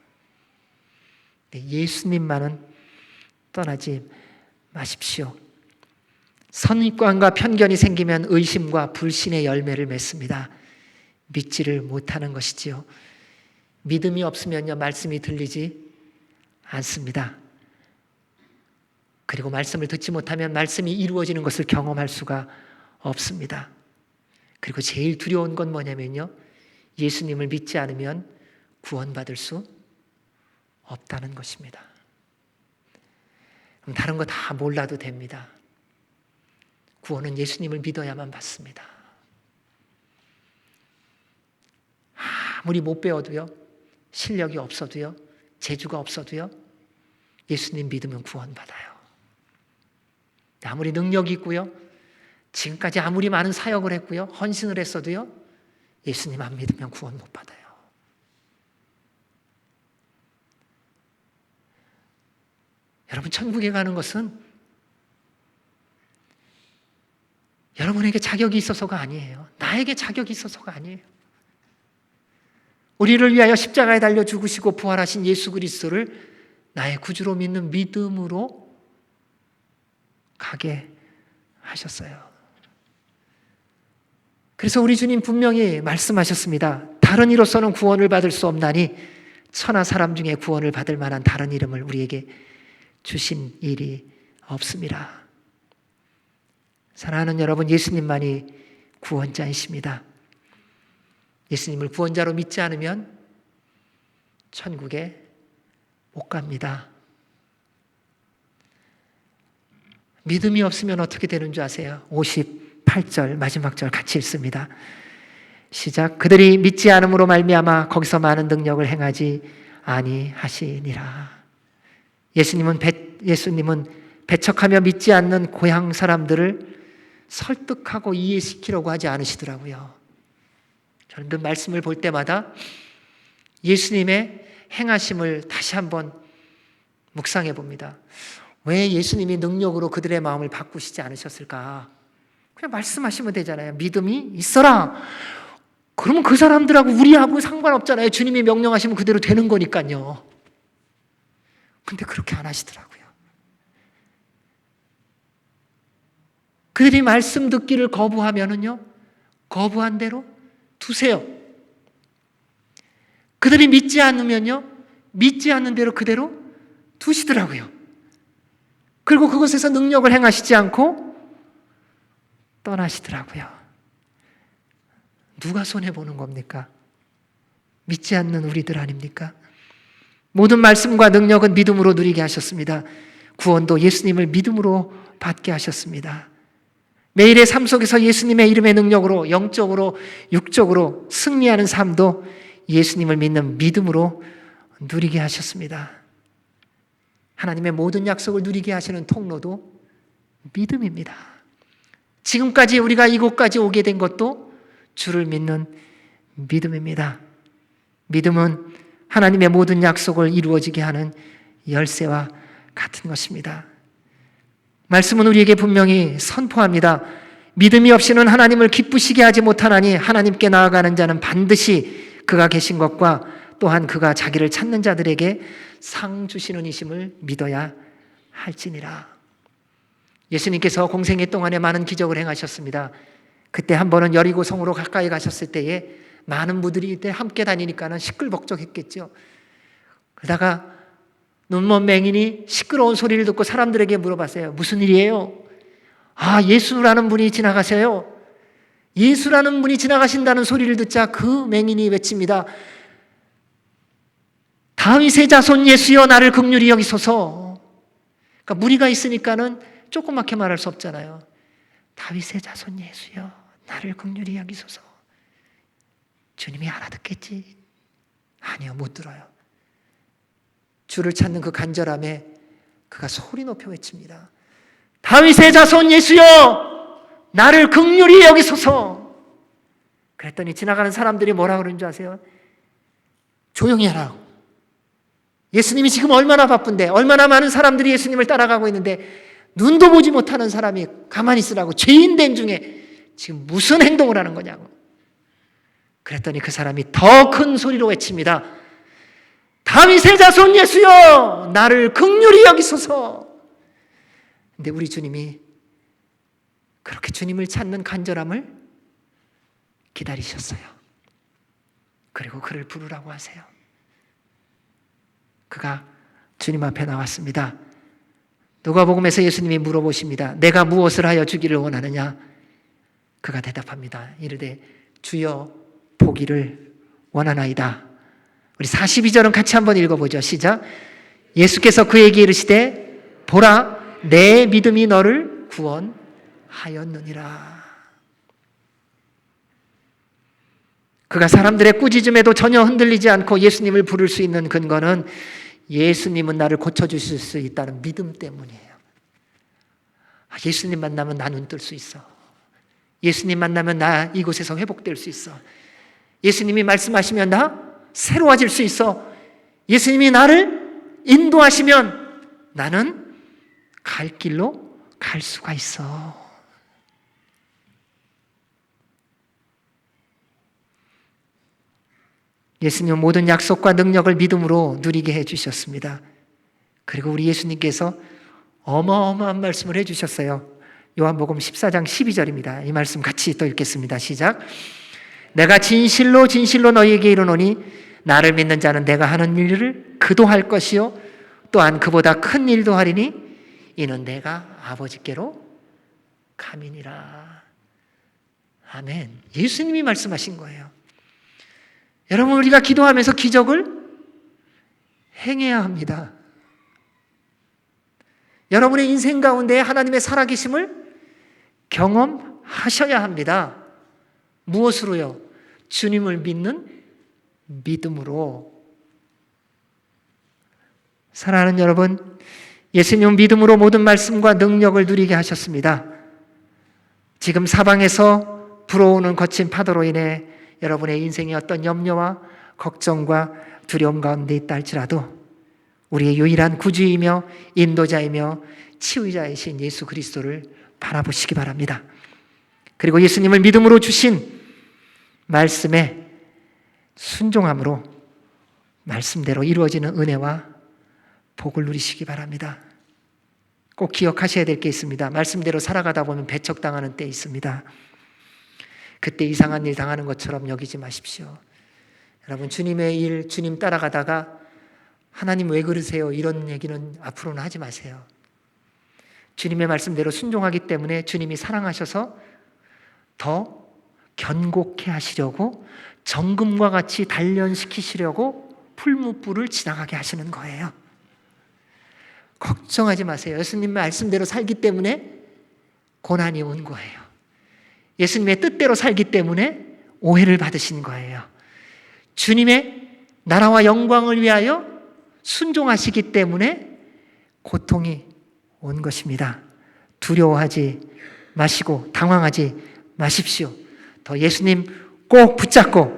예수님만은 떠나지 마십시오. 선입관과 편견이 생기면 의심과 불신의 열매를 맺습니다. 믿지를 못하는 것이지요. 믿음이 없으면요, 말씀이 들리지 않습니다. 그리고 말씀을 듣지 못하면 말씀이 이루어지는 것을 경험할 수가 없습니다. 그리고 제일 두려운 건 뭐냐면요, 예수님을 믿지 않으면 구원받을 수 없다는 것입니다. 그럼 다른 거 다 몰라도 됩니다. 구원은 예수님을 믿어야만 받습니다. 아무리 못 배워도요, 실력이 없어도요, 재주가 없어도요, 예수님 믿으면 구원받아요. 아무리 능력이 있고요, 지금까지 아무리 많은 사역을 했고요, 헌신을 했어도요, 예수님 안 믿으면 구원 못 받아요. 여러분, 천국에 가는 것은 여러분에게 자격이 있어서가 아니에요. 나에게 자격이 있어서가 아니에요. 우리를 위하여 십자가에 달려 죽으시고 부활하신 예수 그리스도를 나의 구주로 믿는 믿음으로 가게 하셨어요. 그래서 우리 주님 분명히 말씀하셨습니다. 다른 이로서는 구원을 받을 수 없나니 천하 사람 중에 구원을 받을 만한 다른 이름을 우리에게 주신 일이 없습니다. 사랑하는 여러분, 예수님만이 구원자이십니다. 예수님을 구원자로 믿지 않으면 천국에 못 갑니다. 믿음이 없으면 어떻게 되는 줄 아세요? 58절 마지막 절 같이 읽습니다. 시작. 그들이 믿지 않음으로 말미암아 거기서 많은 능력을 행하지 아니하시니라. 예수님은 배척하며 믿지 않는 고향 사람들을 설득하고 이해시키려고 하지 않으시더라고요. 저는 그 말씀을 볼 때마다 예수님의 행하심을 다시 한번 묵상해 봅니다. 왜 예수님이 능력으로 그들의 마음을 바꾸시지 않으셨을까? 그냥 말씀하시면 되잖아요. 믿음이 있어라. 그러면 그 사람들하고 우리하고 상관없잖아요. 주님이 명령하시면 그대로 되는 거니까요. 근데 그렇게 안 하시더라고요. 그들이 말씀 듣기를 거부하면은요, 거부한 대로 두세요. 그들이 믿지 않으면요, 믿지 않는 대로 그대로 두시더라고요. 그리고 그곳에서 능력을 행하시지 않고 떠나시더라고요. 누가 손해보는 겁니까? 믿지 않는 우리들 아닙니까? 모든 말씀과 능력은 믿음으로 누리게 하셨습니다. 구원도 예수님을 믿음으로 받게 하셨습니다. 매일의 삶 속에서 예수님의 이름의 능력으로 영적으로 육적으로 승리하는 삶도 예수님을 믿는 믿음으로 누리게 하셨습니다. 하나님의 모든 약속을 누리게 하시는 통로도 믿음입니다. 지금까지 우리가 이곳까지 오게 된 것도 주를 믿는 믿음입니다. 믿음은 하나님의 모든 약속을 이루어지게 하는 열쇠와 같은 것입니다. 말씀은 우리에게 분명히 선포합니다. 믿음이 없이는 하나님을 기쁘시게 하지 못하나니 하나님께 나아가는 자는 반드시 그가 계신 것과 또한 그가 자기를 찾는 자들에게 상 주시는 이심을 믿어야 할지니라. 예수님께서 공생애 동안에 많은 기적을 행하셨습니다. 그때 한 번은 여리고 성으로 가까이 가셨을 때에 많은 무들이 함께 다니니까는 시끌벅적했겠죠. 그러다가 눈먼 맹인이 시끄러운 소리를 듣고 사람들에게 물어봤어요. 무슨 일이에요? 아, 예수라는 분이 지나가세요. 예수라는 분이 지나가신다는 소리를 듣자 그 맹인이 외칩니다. 다윗의 자손 예수여 나를 긍휼히 여기소서. 그러니까 무리가 있으니까는 조그맣게 말할 수 없잖아요. 다윗의 자손 예수여 나를 긍휼히 여기소서. 주님이 알아듣겠지? 아니요, 못 들어요. 주를 찾는 그 간절함에 그가 소리 높여 외칩니다. 다윗의 자손 예수여 나를 긍휼히 여기소서. 그랬더니 지나가는 사람들이 뭐라 그러는 줄 아세요? 조용히 하라고. 예수님이 지금 얼마나 바쁜데, 얼마나 많은 사람들이 예수님을 따라가고 있는데 눈도 보지 못하는 사람이 가만히 있으라고 죄인된 중에 지금 무슨 행동을 하는 거냐고. 그랬더니 그 사람이 더 큰 소리로 외칩니다. 다윗의 자손 예수여, 나를 긍휼히 여기소서. 근데 우리 주님이 그렇게 주님을 찾는 간절함을 기다리셨어요. 그리고 그를 부르라고 하세요. 그가 주님 앞에 나왔습니다. 누가복음에서 예수님이 물어보십니다. 내가 무엇을 하여 주기를 원하느냐? 그가 대답합니다. 이르되 주여 보기를 원하나이다. 우리 42절은 같이 한번 읽어보죠. 시작. 예수께서 그에게 이르시되 보라, 내 믿음이 너를 구원하였느니라. 그가 사람들의 꾸짖음에도 전혀 흔들리지 않고 예수님을 부를 수 있는 근거는 예수님은 나를 고쳐주실 수 있다는 믿음 때문이에요. 예수님 만나면 나 눈 뜰 수 있어. 예수님 만나면 나 이곳에서 회복될 수 있어. 예수님이 말씀하시면 나 새로워질 수 있어. 예수님이 나를 인도하시면 나는 갈 길로 갈 수가 있어. 예수님은 모든 약속과 능력을 믿음으로 누리게 해주셨습니다. 그리고 우리 예수님께서 어마어마한 말씀을 해주셨어요. 요한복음 14장 12절입니다. 이 말씀 같이 또 읽겠습니다. 시작. 내가 진실로 진실로 너희에게 이르노니 나를 믿는 자는 내가 하는 일을 그도 할 것이요 또한 그보다 큰 일도 하리니 이는 내가 아버지께로 감이니라. 아멘. 예수님이 말씀하신 거예요. 여러분, 우리가 기도하면서 기적을 행해야 합니다. 여러분의 인생 가운데 하나님의 살아계심을 경험하셔야 합니다. 무엇으로요? 주님을 믿는 믿음으로. 사랑하는 여러분, 예수님은 믿음으로 모든 말씀과 능력을 누리게 하셨습니다. 지금 사방에서 불어오는 거친 파도로 인해 여러분의 인생에 어떤 염려와 걱정과 두려움 가운데 있다 할지라도 우리의 유일한 구주이며 인도자이며 치유자이신 예수 그리스도를 바라보시기 바랍니다. 그리고 예수님을 믿음으로 주신 말씀에 순종함으로 말씀대로 이루어지는 은혜와 복을 누리시기 바랍니다. 꼭 기억하셔야 될 게 있습니다. 말씀대로 살아가다 보면 배척당하는 때 있습니다. 그때 이상한 일 당하는 것처럼 여기지 마십시오. 여러분, 주님의 일, 주님 따라가다가 하나님 왜 그러세요? 이런 얘기는 앞으로는 하지 마세요. 주님의 말씀대로 순종하기 때문에 주님이 사랑하셔서 더 견고케 하시려고 정금과 같이 단련시키시려고 풀무불을 지나가게 하시는 거예요. 걱정하지 마세요. 예수님 말씀대로 살기 때문에 고난이 온 거예요. 예수님의 뜻대로 살기 때문에 오해를 받으신 거예요. 주님의 나라와 영광을 위하여 순종하시기 때문에 고통이 온 것입니다. 두려워하지 마시고 당황하지 마십시오. 더 예수님 꼭 붙잡고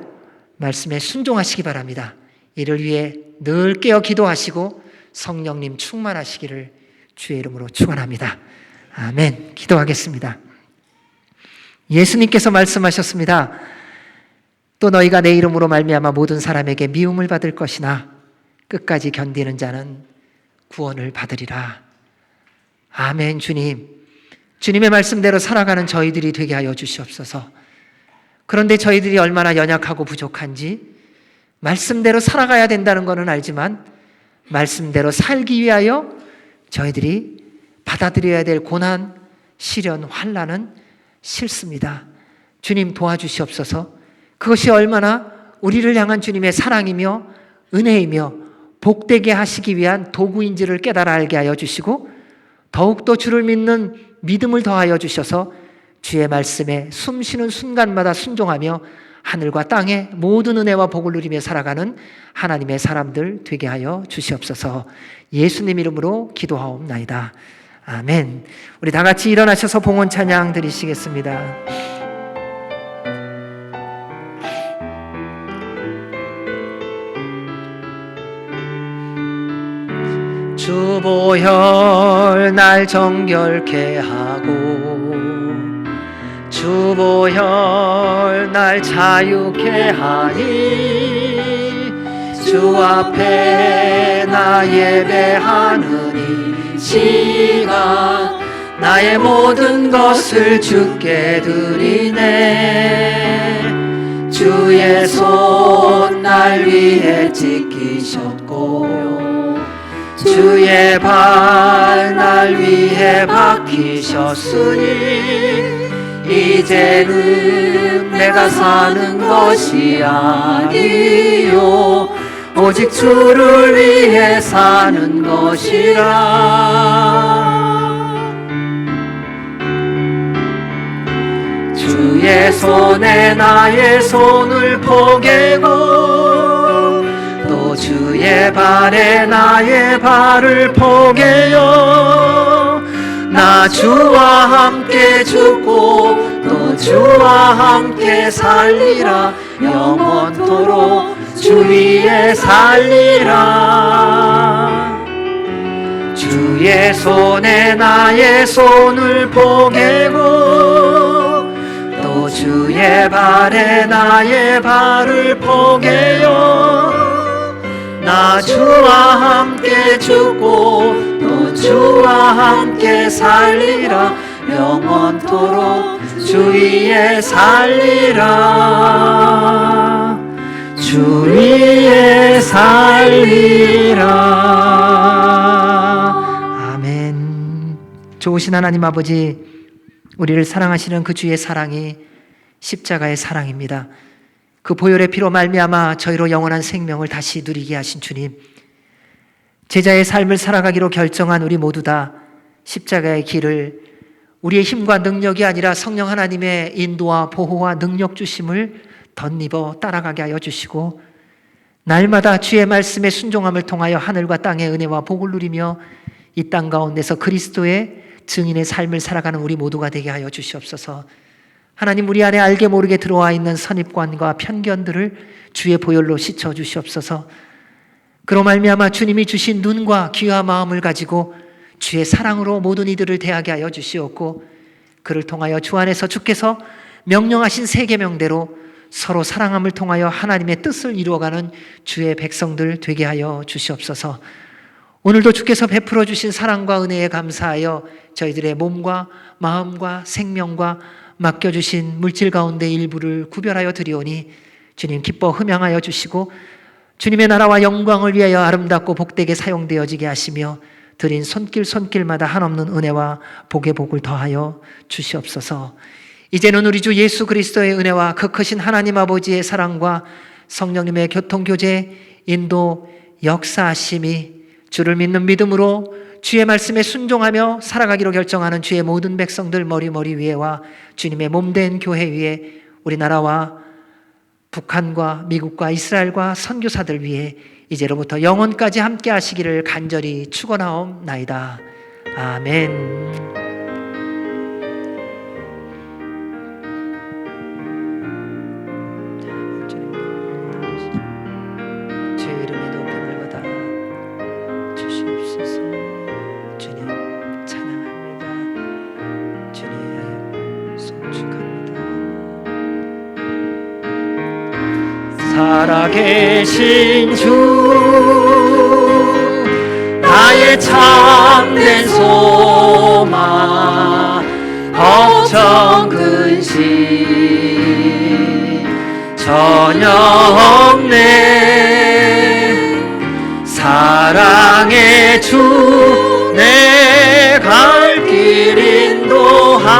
말씀에 순종하시기 바랍니다. 이를 위해 늘 깨어 기도하시고 성령님 충만하시기를 주의 이름으로 축원합니다. 아멘. 기도하겠습니다. 예수님께서 말씀하셨습니다. 또 너희가 내 이름으로 말미암아 모든 사람에게 미움을 받을 것이나 끝까지 견디는 자는 구원을 받으리라. 아멘. 주님, 주님의 말씀대로 살아가는 저희들이 되게 하여 주시옵소서. 그런데 저희들이 얼마나 연약하고 부족한지 말씀대로 살아가야 된다는 것은 알지만 말씀대로 살기 위하여 저희들이 받아들여야 될 고난, 시련, 환난은 싫습니다. 주님 도와주시옵소서. 그것이 얼마나 우리를 향한 주님의 사랑이며 은혜이며 복되게 하시기 위한 도구인지를 깨달아 알게 하여 주시고 더욱더 주를 믿는 믿음을 더하여 주셔서 주의 말씀에 숨쉬는 순간마다 순종하며 하늘과 땅의 모든 은혜와 복을 누리며 살아가는 하나님의 사람들 되게 하여 주시옵소서. 예수님 이름으로 기도하옵나이다. 아멘. 우리 다 같이 일어나셔서 봉헌 찬양 드리시겠습니다. 주보혈 날 정결케 하고 주보혈 날 자유케 하니 주 앞에 나 예배하는 이 시간 나의 모든 것을 주께 드리네. 주의 손 날 위해 찢기셨고 주의 발 날 위해 박히셨으니 이제는 내가 사는 것이 아니요 오직 주를 위해 사는 것이라. 주의 손에 나의 손을 포개고 또 주의 발에 나의 발을 포개요. 나 주와 함께 죽고 또 주와 함께 살리라. 영원토록 주 위에 살리라. 주의 손에 나의 손을 포개고 또 주의 발에 나의 발을 포개요. 나 주와 함께 죽고 또 주와 함께 살리라. 영원토록 주 위에 살리라. 주 위에 살리라. 아멘. 좋으신 하나님 아버지, 우리를 사랑하시는 그 주의 사랑이 십자가의 사랑입니다. 그 보혈의 피로 말미암아 저희로 영원한 생명을 다시 누리게 하신 주님, 제자의 삶을 살아가기로 결정한 우리 모두 다 십자가의 길을 우리의 힘과 능력이 아니라 성령 하나님의 인도와 보호와 능력 주심을 덧입어 따라가게 하여 주시고, 날마다 주의 말씀에 순종함을 통하여 하늘과 땅의 은혜와 복을 누리며 이 땅 가운데서 그리스도의 증인의 삶을 살아가는 우리 모두가 되게 하여 주시옵소서. 하나님, 우리 안에 알게 모르게 들어와 있는 선입관과 편견들을 주의 보혈로 씻어 주시옵소서. 그로 말미암아 주님이 주신 눈과 귀와 마음을 가지고 주의 사랑으로 모든 이들을 대하게 하여 주시옵고, 그를 통하여 주 안에서 주께서 명령하신 세 계명대로 서로 사랑함을 통하여 하나님의 뜻을 이루어가는 주의 백성들 되게 하여 주시옵소서. 오늘도 주께서 베풀어 주신 사랑과 은혜에 감사하여 저희들의 몸과 마음과 생명과 맡겨주신 물질 가운데 일부를 구별하여 드리오니 주님 기뻐 흠양하여 주시고 주님의 나라와 영광을 위하여 아름답고 복되게 사용되어지게 하시며 드린 손길마다 한없는 은혜와 복의 복을 더하여 주시옵소서. 이제는 우리 주 예수 그리스도의 은혜와 그 크신 하나님 아버지의 사랑과 성령님의 교통교제, 인도, 역사하심이 주를 믿는 믿음으로 주의 말씀에 순종하며 살아가기로 결정하는 주의 모든 백성들 머리 위에와 주님의 몸된 교회 위에, 우리나라와 북한과 미국과 이스라엘과 선교사들 위에 이제로부터 영원까지 함께 하시기를 간절히 축원하옵나이다. 아멘. 살아계신 주, 나의 참된 소망, 걱정 근심 전혀 없네. 사랑의 주, 내 갈 길 인도하리.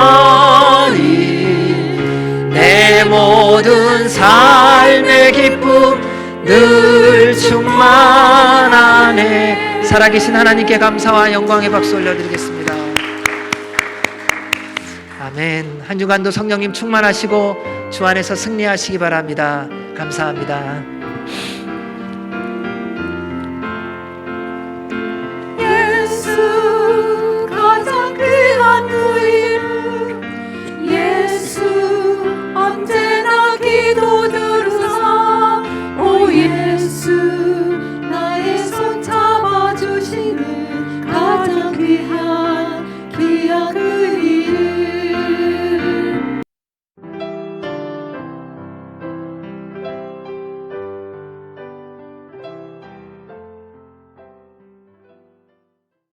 내 모든 삶의 기쁨 늘 충만하네. 살아계신 하나님께 감사와 영광의 박수 올려드리겠습니다. 아멘. 한 주간도 성령님 충만하시고 주 안에서 승리하시기 바랍니다. 감사합니다. 예수 가장 귀한 그 이름, 예수 언제나 기도 들으사. 오 예수